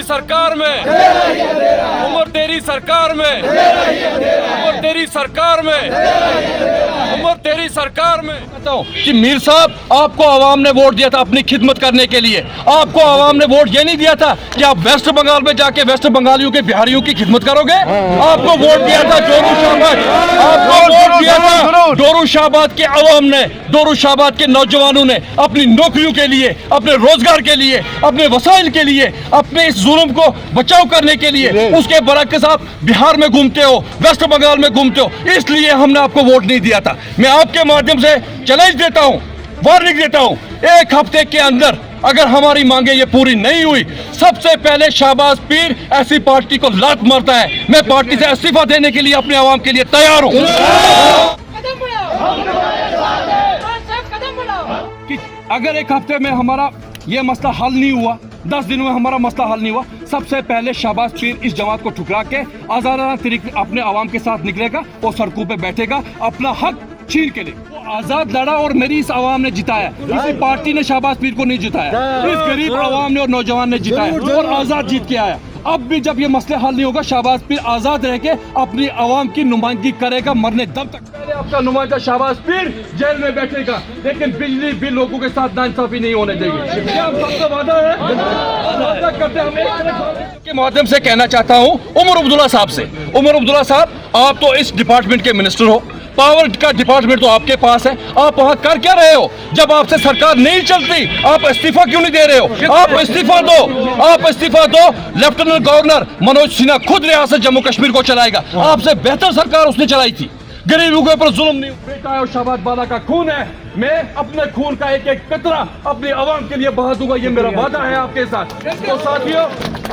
सरकार में, उम्र तेरी सरकार में, उम्र तेरी सरकार में, उम्र तेरी सरकार में। कहता हूँ कि मीर साहब, आपको आवाम ने वोट दिया था अपनी खिदमत करने के लिए। आपको आवाम ने वोट ये नहीं दिया था कि आप वेस्ट बंगाल में जाके वेस्ट बंगालियों के बिहारियों की खिदमत करोगे। आपको वोट दिया था जोरूशाबाद, आपको वोट दिया था जोरूशाबाद के आवाम ने, जोरूशाबाद के नौजवानों ने अपनी नौकरियों के लिए, अपने रोजगार के लिए, अपने वसाइल के लिए, अपने इस जुल्म को बचाव करने के लिए। उसके बरक्स आप बिहार में घूमते हो, वेस्ट बंगाल में घूमते हो, इसलिए हमने आपको वोट नहीं दिया था। मैं आपके माध्यम से चैलेंज देता हूं, वार्निंग देता हूं, एक हफ्ते के अंदर अगर हमारी मांगे ये पूरी नहीं हुई, सबसे पहले शाहबाज पीर ऐसी पार्टी को लात मारता है। मैं पार्टी से इस्तीफा देने के लिए अपने आवाम के लिए तैयार हूं। कि अगर एक हफ्ते में हमारा ये मसला हल नहीं हुआ, 10 दिनों में हमारा मसला हल नहीं हुआ, सबसे पहले शाहबाज पीर इस जमात को ठुकरा के आजादाना तरीके अपने आवाम के साथ निकलेगा और सड़कों पे बैठेगा अपना हक छीन के लिए। वो आजाद लड़ा और मेरी इस आवाम ने जिताया, किसी पार्टी ने शाहबाज पीर को नहीं जिताया, इस गरीब आवाम ने और नौजवान ने जिताया और आजाद जीत के आया। अब भी जब ये मसले हल नहीं होगा, शाहबाज पीर आजाद रह के अपनी आवाम की नुमाइंदगी करेगा मरने दम तक। पहले आपका नुमाइंदा शाहबाज पीर जेल में बैठेगा, लेकिन बिजली बिल लोगों के साथ नाइंसाफी नहीं होने देगी। क्या हम सबका वादा है? वादा करते हम के माध्यम से कहना चाहता हूँ उमर अब्दुल्ला साहब से, उमर अब्दुल्ला साहब, आप तो इस डिपार्टमेंट के मिनिस्टर हो, पावर का डिपार्टमेंट तो आपके पास है, आप वहाँ कर क्या रहे हो? जब आपसे सरकार नहीं चलती, आप इस्तीफा क्यों नहीं दे रहे हो? आप इस्तीफा दो, आप इस्तीफा दो। लेफ्टिनेंट गवर्नर मनोज सिन्हा खुद रियासत जम्मू कश्मीर को चलाएगा, आपसे बेहतर सरकार उसने चलाई थी। गरीबों के ऊपर जुल्म नहीं। बेटा है और शाहबाज बाला का खून है, मैं अपने खून का एक एक कतरा अपनी आवाम के लिए बहा दूंगा, ये मेरा वादा है आपके साथ। तो साथियों,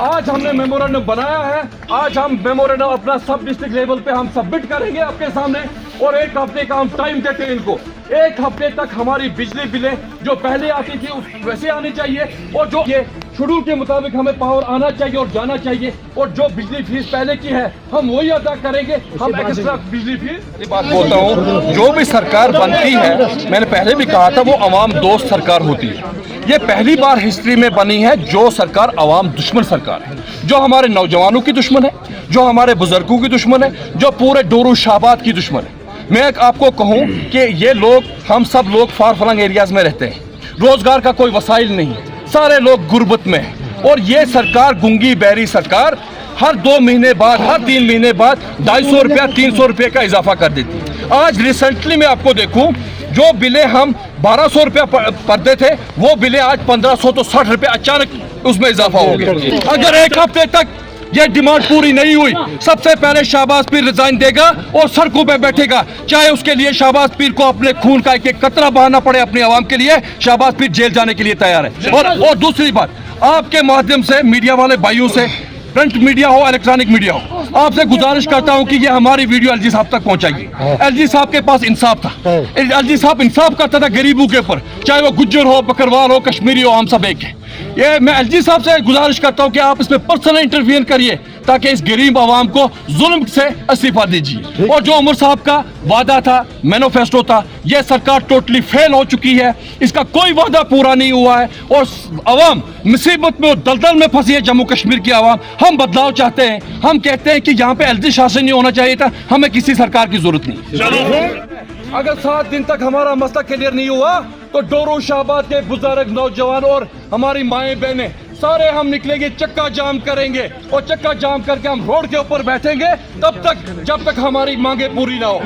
आज हमने मेमोरेंडम बनाया है, आज हम मेमोरेंडम अपना सब डिस्ट्रिक्ट लेवल पे हम सबमिट करेंगे आपके सामने, और एक हफ्ते का हम टाइम देते हैं इनको। एक हफ्ते तक हमारी बिजली बिलें जो पहले आती थी वैसे आनी चाहिए, और जो ये शेड्यूल के मुताबिक हमें पावर आना चाहिए और जाना चाहिए, और जो बिजली फीस पहले की है हम वही अदा करेंगे। हम एक्स्ट्रा बिजली फीस बात बोलता हूँ, जो भी सरकार बनती है, मैंने पहले भी कहा था, वो अवाम दोस्त सरकार होती है। ये पहली बार हिस्ट्री में बनी है जो सरकार अवाम दुश्मन सरकार है, जो हमारे नौजवानों की दुश्मन है, जो हमारे बुजुर्गों की दुश्मन है, जो पूरे जोरूशाबाद की दुश्मन है। मैं आपको कहूं कि ये लोग, हम सब लोग फार फलंग एरियाज में रहते हैं, रोजगार का कोई वसाइल नहीं, सारे लोग गुर्बत में हैं, और ये सरकार गुंगी बहरी सरकार हर 2 महीने बाद, हर 3 महीने बाद 250 रुपया 300 रुपये का इजाफा कर देती है। आज रिसेंटली मैं आपको देखूं, जो बिलें हम 1200 रुपया पढ़ते थे, वो बिलें आज 1500 तो 60 रुपये अचानक उसमें इजाफा हो गया। अगर एक हफ्ते तक ये डिमांड पूरी नहीं हुई, सबसे पहले शाहबाज पीर रिजाइन देगा और सड़कों पे बैठेगा, चाहे उसके लिए शाहबाज पीर को अपने खून का एक एक कतरा बहाना पड़े अपनी आवाम के लिए। शाहबाज पीर जेल जाने के लिए तैयार है। और दूसरी बात, आपके माध्यम से मीडिया वाले भाइयों से, प्रिंट मीडिया हो, इलेक्ट्रॉनिक मीडिया हो, आपसे गुजारिश करता हूं कि ये हमारी वीडियो एलजी साहब तक पहुंचाइए। एलजी साहब के पास इंसाफ था, एलजी साहब इंसाफ करता था गरीबों के ऊपर, चाहे वो गुज्जर हो, बकरवाल हो, कश्मीरी हो, हम सब एक है। ये मैं एलजी साहब से गुजारिश करता हूं कि आप इसमें पर्सनल इंटरफियर करिए, ताकि इस गरीब आवाम को जुल्म से इस्तीफा दीजिए। और जो उमर साहब का वादा था, मैनिफेस्टो था, यह सरकार टोटली फेल हो चुकी है, इसका कोई वादा पूरा नहीं हुआ है, और आवाम मुसीबत में, दलदल में फंसी है जम्मू कश्मीर की आवाम। हम बदलाव चाहते हैं, हम कहते हैं कि यहाँ पे एलजी शासन नहीं होना चाहिए था, हमें किसी सरकार की जरूरत नहीं। अगर 7 दिन तक हमारा मसला क्लियर नहीं हुआ, तो जोरूशाबाद के बुजुर्ग, नौजवान और हमारी माएं बहनें सारे हम निकलेंगे, चक्का जाम करेंगे, और चक्का जाम करके हम रोड के ऊपर बैठेंगे तब तक, जब तक हमारी मांगे पूरी ना हो।